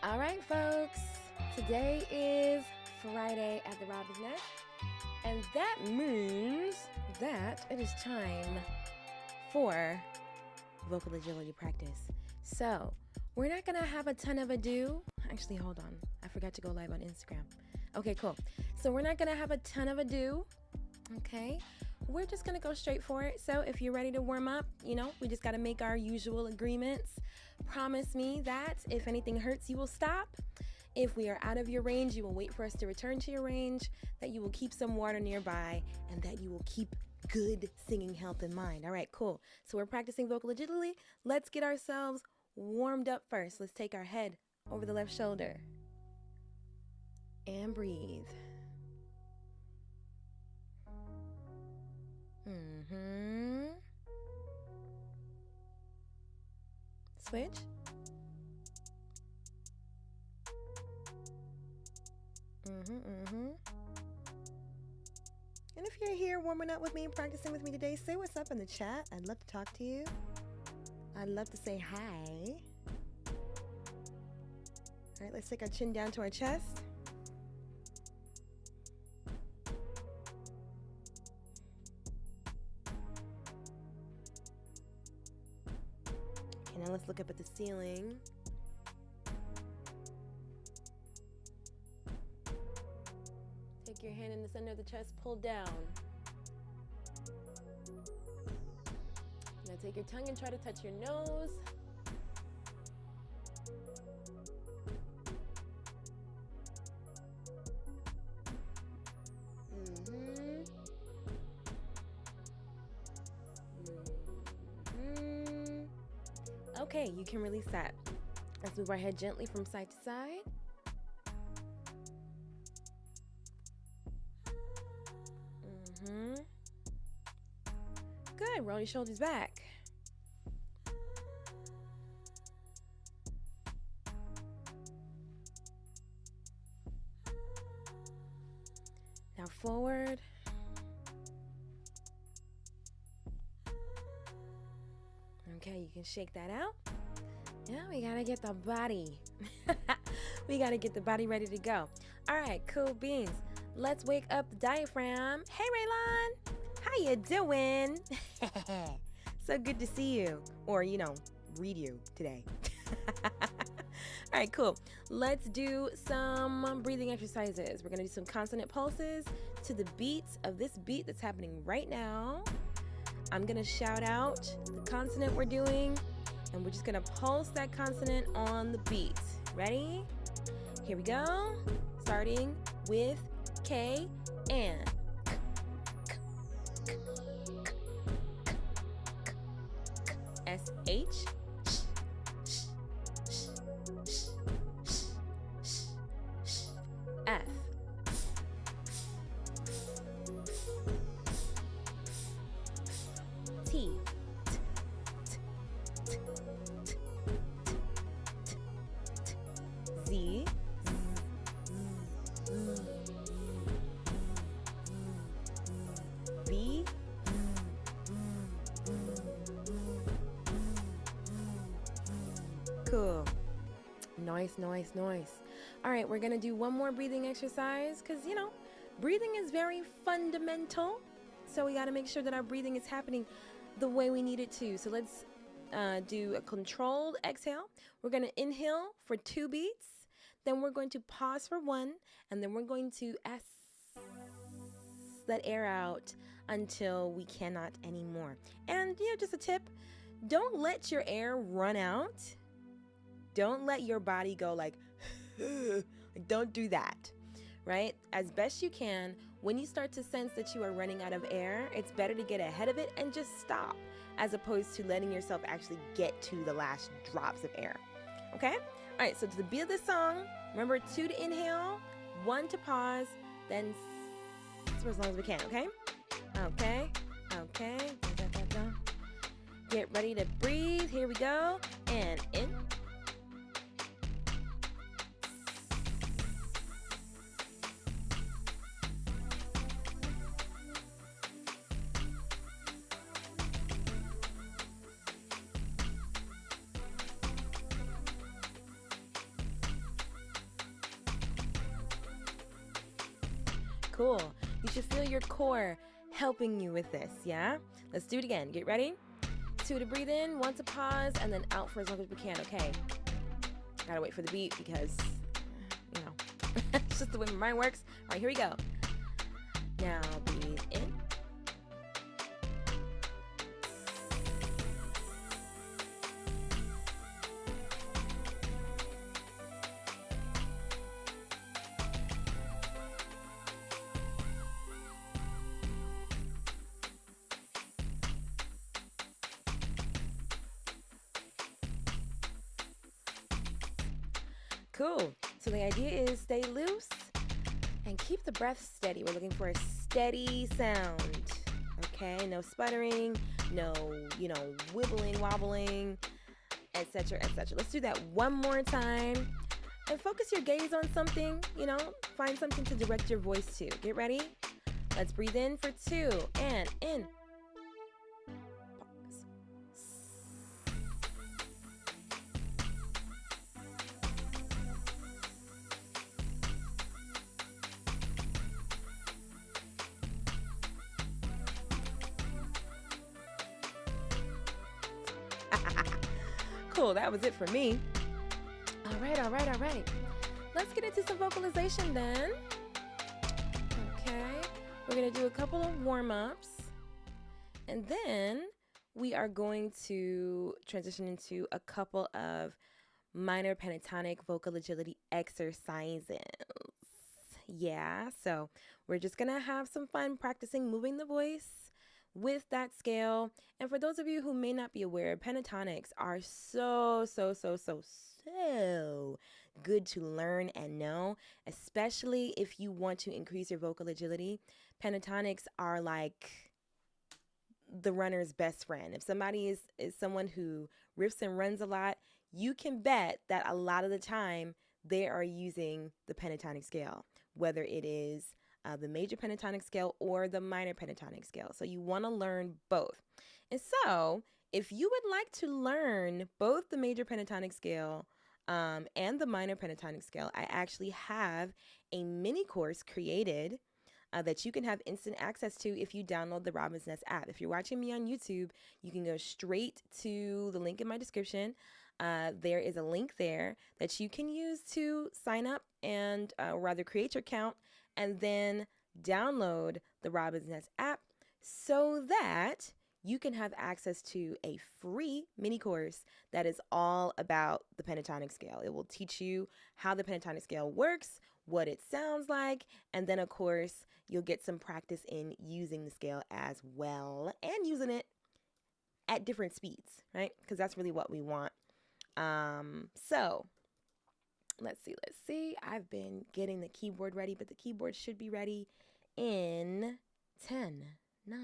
All right, folks. Today is Friday at the Robin's Nest, and that means that it is time for vocal agility practice. So, we're not going to have a ton of ado. Actually, hold on. I forgot to go live on Instagram. Okay, cool. So, we're not going to have a ton of ado. Okay. We're just going to go straight for it. So, if you're ready to warm up, we just got to make our usual agreements. Promise me that if anything hurts, you will stop. If we are out of your range, you will wait for us to return to your range, that you will keep some water nearby, and that you will keep good singing health in mind. All right, cool. So we're practicing vocal agility. Let's get ourselves warmed up first. Let's take our head over the left shoulder and breathe. Switch. And if you're here warming up with me, practicing with me today, say what's up in the chat. I'd love to talk to you. I'd love to say hi. All right, let's take our chin down to our chest. Okay, now let's look up at the ceiling. Take your hand in the center of the chest, pull down. Now take your tongue and try to touch your nose. Okay, you can release that. Let's move our head gently from side to side. Good, roll your shoulders back. Now forward. Okay, you can shake that out. Yeah, we gotta get the body. We gotta get the body ready to go. All right, cool beans. Let's wake up the diaphragm. Hey, Raylon. How you doing? So good to see you. Or, read you today. All right, cool. Let's do some breathing exercises. We're going to do some consonant pulses to the beats of this beat that's happening right now. I'm going to shout out the consonant we're doing, and we're just going to pulse that consonant on the beat. Ready? Here we go. Starting with K and S-H, F, T, Z, V, cool. Nice. All right, we're gonna do one more breathing exercise because, breathing is very fundamental. So we gotta make sure that our breathing is happening the way we need it to. So let's do a controlled exhale. We're gonna inhale for 2 beats. Then we're going to pause for 1. And then we're going to let air out until we cannot anymore. And, just a tip, don't let your air run out. Don't let your body go like don't do that, right? As best you can, when you start to sense that you are running out of air, it's better to get ahead of it and just stop, as opposed to letting yourself actually get to the last drops of air, okay? All right, so to the beat of the song, remember 2 to inhale, 1 to pause, then for as long as we can, okay? Okay. Get ready to breathe. Here we go. And in. cool. You should feel your core helping you with this, yeah? Let's do it again. Get ready? 2 to breathe in, 1 to pause, and then out for as long as we can, okay? Gotta wait for the beat because, you know, it's just the way my mind works. All right, here we go. Now breathe in. Cool. So the idea is stay loose and keep the breath steady. We're looking for a steady sound. Okay, no sputtering, no, wibbling, wobbling, etc., etc. Let's do that one more time. And focus your gaze on something, find something to direct your voice to. Get ready? Let's breathe in for 2 and in. Cool, that was it for me. All right. Let's get into some vocalization then. Okay, we're gonna do a couple of warm-ups, and then we are going to transition into a couple of minor pentatonic vocal agility exercises. Yeah, so we're just gonna have some fun practicing moving the voice with that scale. And for those of you who may not be aware, pentatonics are so good to learn and know, especially if you want to increase your vocal agility. Pentatonics are like the runner's best friend. If somebody is someone who riffs and runs a lot, you can bet that a lot of the time they are using the pentatonic scale, whether it is the major pentatonic scale or the minor pentatonic scale. So you want to learn both. And so if you would like to learn both the major pentatonic scale and the minor pentatonic scale, I actually have a mini course created that you can have instant access to if you download the Robin's Nest app. If you're watching me on YouTube, you can go straight to the link in my description. There is a link there that you can use to sign up and rather create your account and then download the Robin's Nest app so that you can have access to a free mini course that is all about the pentatonic scale. It will teach you how the pentatonic scale works, what it sounds like, and then of course you'll get some practice in using the scale as well and using it at different speeds, right? Because that's really what we want. So let's see. I've been getting the keyboard ready, but the keyboard should be ready in 10, 9,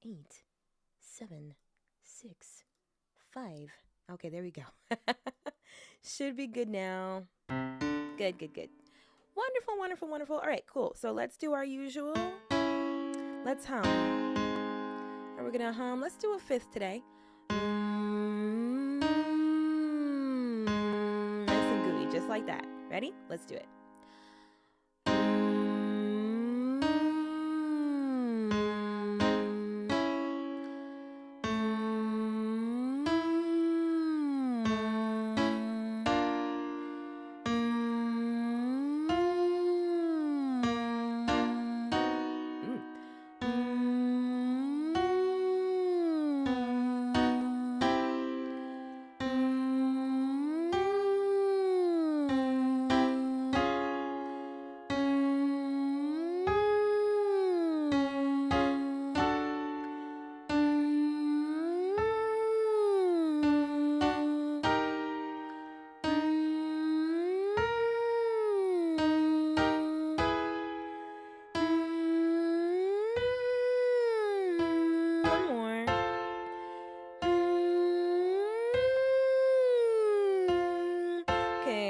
8, 7, 6, 5. Okay, there we go. Should be good now. Good. Wonderful. All right, cool. So let's do our usual. Let's hum. Are we gonna hum? Let's do a fifth today. Just like that. Ready? Let's do it.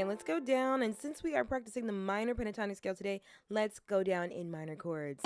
Let's go down, and since we are practicing the minor pentatonic scale today, let's go down in minor chords.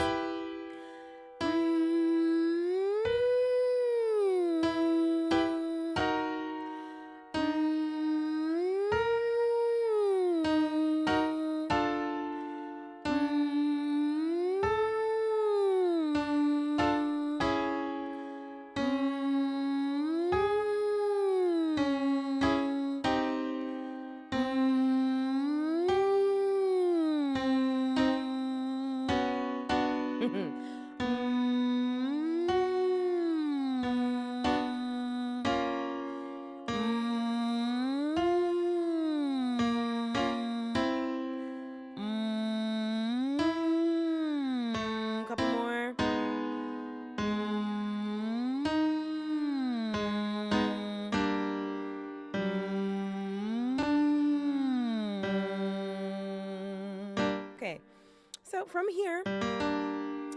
from here,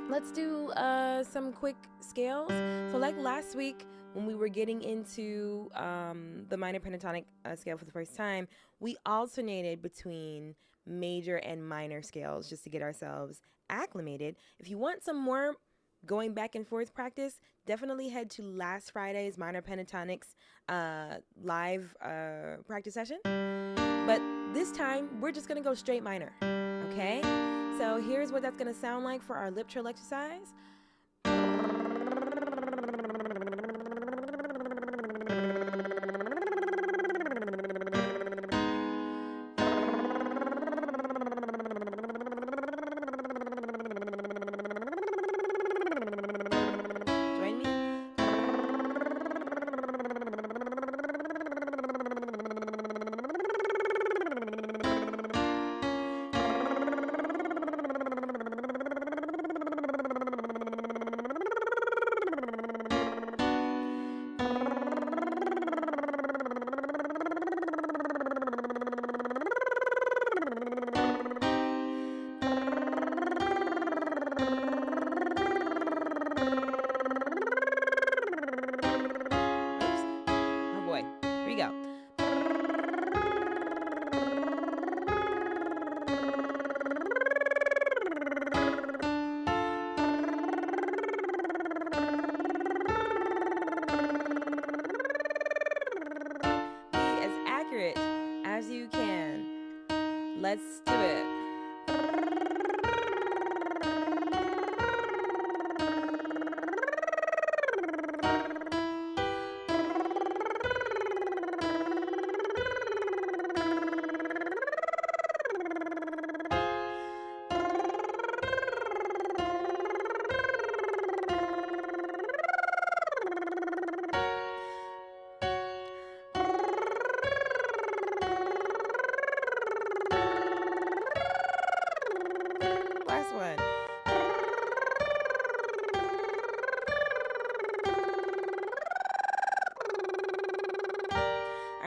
let's do some quick scales. So like last week when we were getting into the minor pentatonic scale for the first time, we alternated between major and minor scales just to get ourselves acclimated. If you want some more going back and forth practice, definitely head to last Friday's minor pentatonics live practice session. But this time, we're just going to go straight minor, okay? So here's what that's going to sound like for our lip trill exercise. As you can. Let's do it.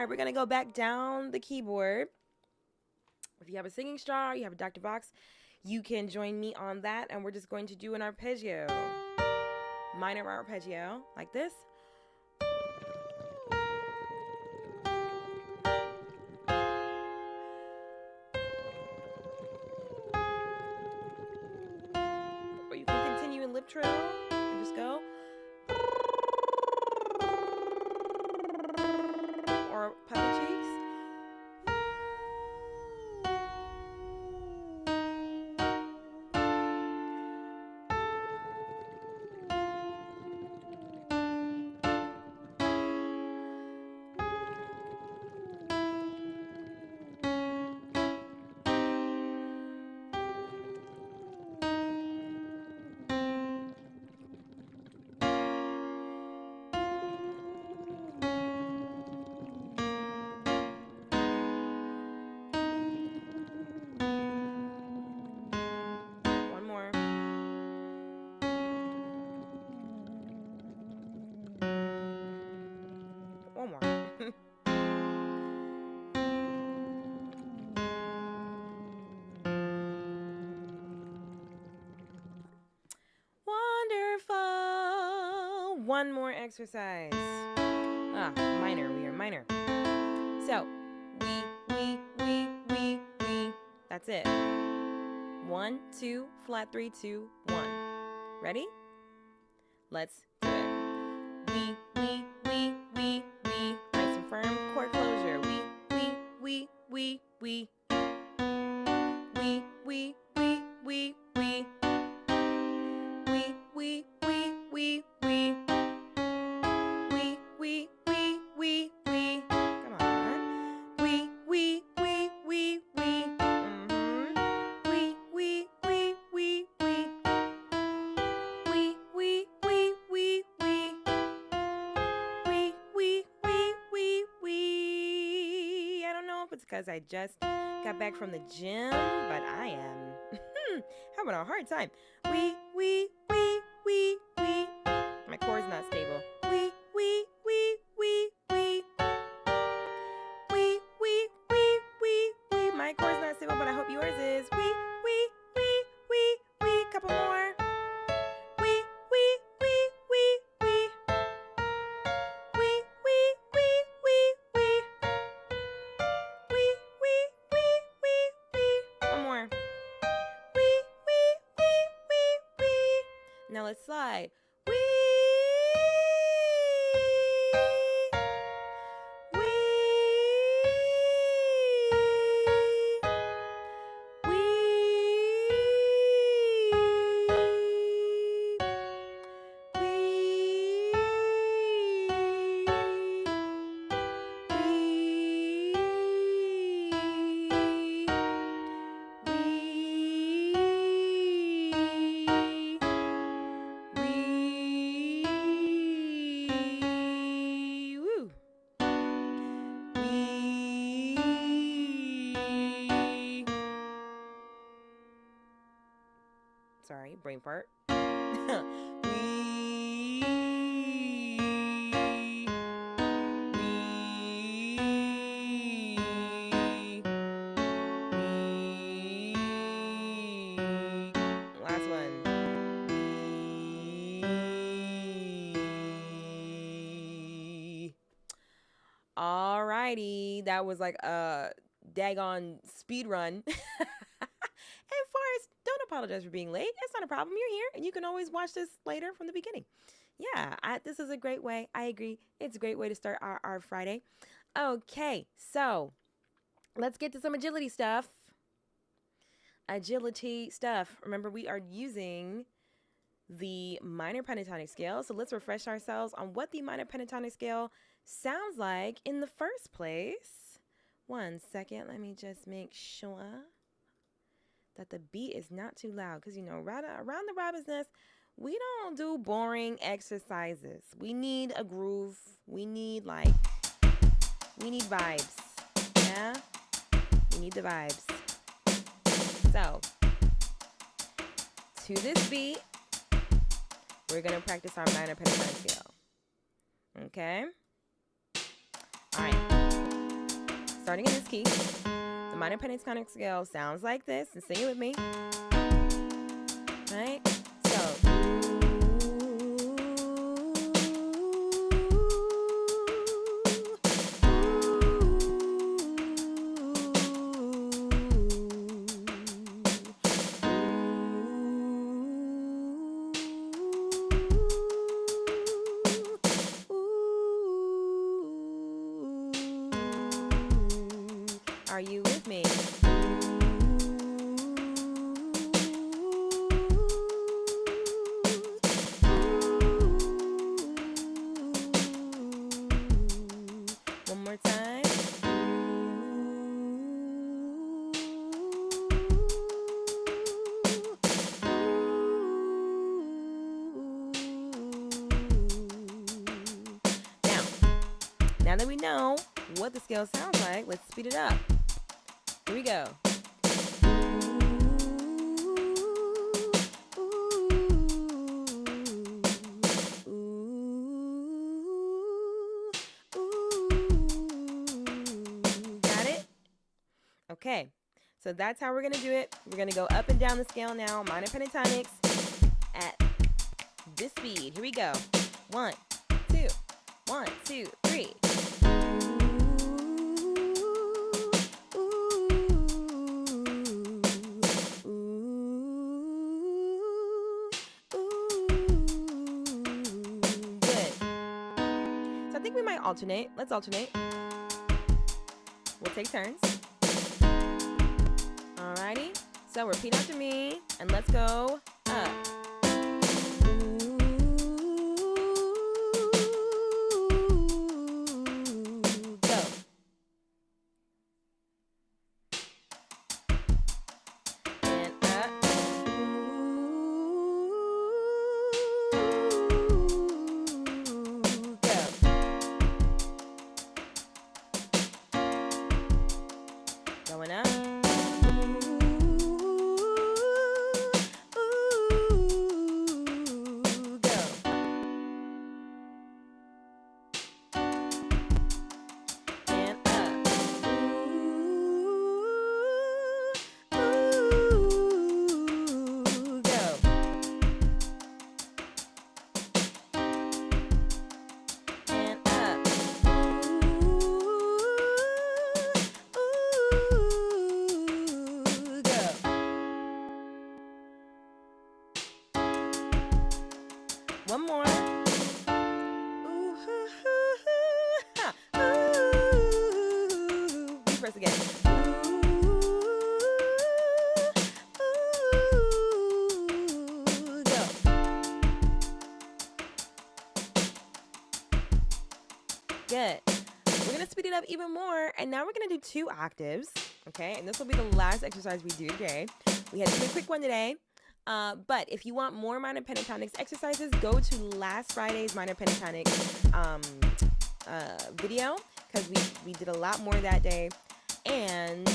We're going to go back down the keyboard. If you have a singing straw, you have a Dr. Box, you can join me on that, and we're just going to do an arpeggio. Minor arpeggio, like this. Or you can continue in lip trill and just go. Or puffy cheeks. One more. Wonderful. One more exercise. Minor. We are minor. So, we. That's it. 1, 2, flat 3, 2, 1. Ready? Let's do it. We. Nice and firm chord closure. We. Come on. We. It's because I just got back from the gym, but I am having a hard time. We. My chord's not stable. We. My chord's not stable, but I hope yours is. We. Now let's slide. Wee. Sorry, brain fart. Last one. Alrighty, that was like a daggone speed run. And Forrest, don't apologize for being late. It's not a problem. You're here, and you can always watch this later from the beginning. Yeah, this is a great way. I agree. It's a great way to start our Friday. Okay, so let's get to some agility stuff. Remember, we are using the minor pentatonic scale. So let's refresh ourselves on what the minor pentatonic scale sounds like in the first place. 1 second. Let me just make sure that the beat is not too loud, because, you know, around the Robin's Nest, we don't do boring exercises. We need a groove. We need vibes. Yeah? We need the vibes. So, to this beat, we're going to practice our minor pentatonic scale. Okay? All right. Starting in this key. The minor pentatonic scale sounds like this, and sing it with me. Right? So, are you with me? One more time. Now that we know what the scale sounds like, let's speed it up. Here we go. Got it? Okay, so that's how we're going to do it. We're going to go up and down the scale now, minor pentatonics at this speed. Here we go. 1, 2, 1, 2, 3. Alternate. Let's alternate. We'll take turns. Alrighty. So repeat after me, and let's go up. Go. And up. Going up. One more. Ooh, hoo, hoo, hoo. Ha. Ooh. Be first again. Ooh. Go. Good. We're going to speed it up even more, and now we're going to do 2 octaves, okay? And this will be the last exercise we do today. We had to do a quick one today, but if you want more minor pentatonics exercises, go to last Friday's minor pentatonics video, because we did a lot more that day, and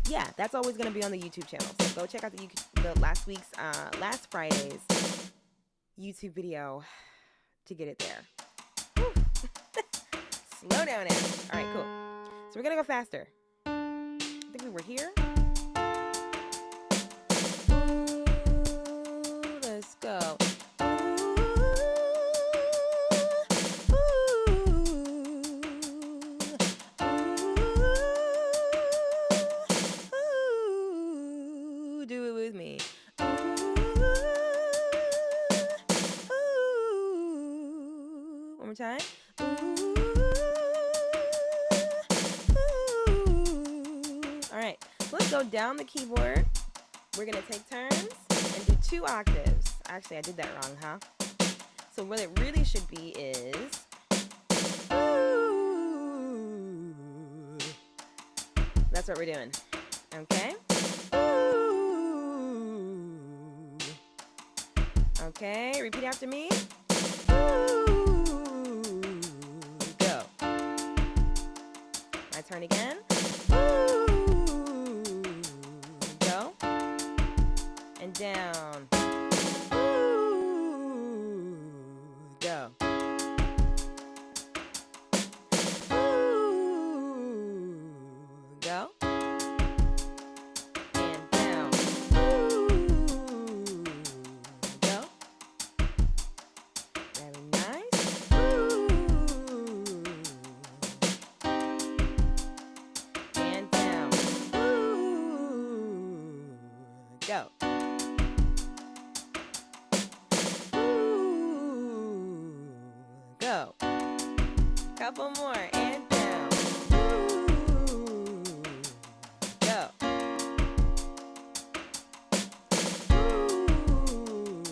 yeah, that's always going to be on the YouTube channel, so go check out the last Friday's YouTube video to get it there. Slow down now. All right, cool. So we're going to go faster. I think we were here. Ooh, let's go. Ooh, do it with me. Ooh, one more time. Let's go down the keyboard. We're going to take turns and do 2 octaves. Actually, I did that wrong, huh? So what it really should be is... Ooh. That's what we're doing. Okay? Ooh. Okay, repeat after me. Ooh. Go. My turn again. And down. Ooh, go. Ooh, go. And down. Ooh, go. Very nice. Ooh, and down. Ooh, go. Go. Couple more and down. Ooh. Go. Ooh.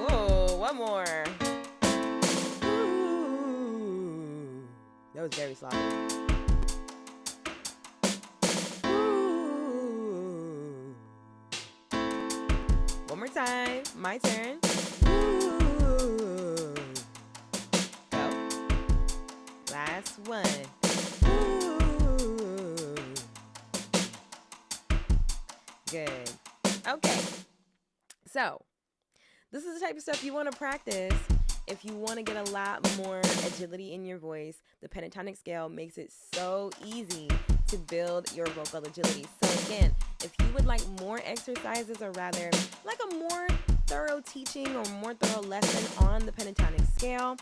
Whoa, one more. Ooh. That was very sloppy. Ooh. One more time. My turn. Last one. Ooh. Good. Okay. So, this is the type of stuff you want to practice if you want to get a lot more agility in your voice. The pentatonic scale makes it so easy to build your vocal agility. So again, if you would like more exercises, or rather like a more thorough teaching or more thorough lesson on the pentatonic scale,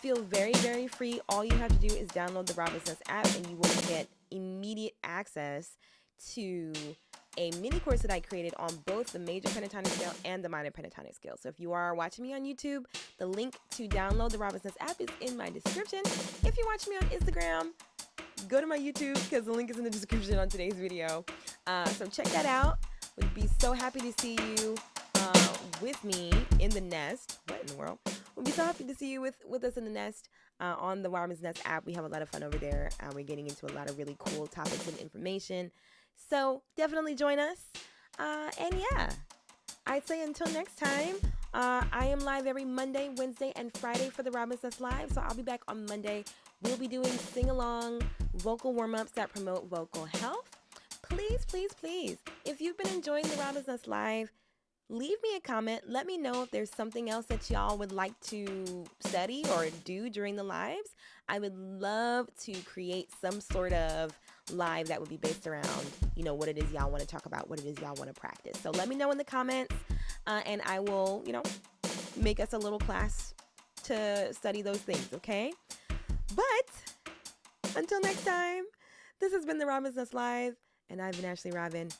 feel very, very free. All you have to do is download the ROBINSNEST app, and you will get immediate access to a mini course that I created on both the major pentatonic scale and the minor pentatonic scale. So if you are watching me on YouTube, the link to download the ROBINSNEST app is in my description. If you're watching me on Instagram, go to my YouTube, because the link is in the description on today's video. So check that out. Would be so happy to see you with me in the nest. What in the world? We'll be so happy to see you with us in the nest on the ROBINSNEST app. We have a lot of fun over there. We're getting into a lot of really cool topics and information. So definitely join us. And yeah, I'd say until next time, I am live every Monday, Wednesday, and Friday for the ROBINSNEST Live. So I'll be back on Monday. We'll be doing sing-along vocal warm-ups that promote vocal health. Please, please, please, if you've been enjoying the ROBINSNEST Live, leave me a comment. Let me know if there's something else that y'all would like to study or do during the lives. I would love to create some sort of live that would be based around, you know, what it is y'all want to talk about, what it is y'all want to practice. So let me know in the comments, and I will, you know, make us a little class to study those things, okay? But until next time, this has been the ROBINSNEST Live, and I've been Ashley Robin.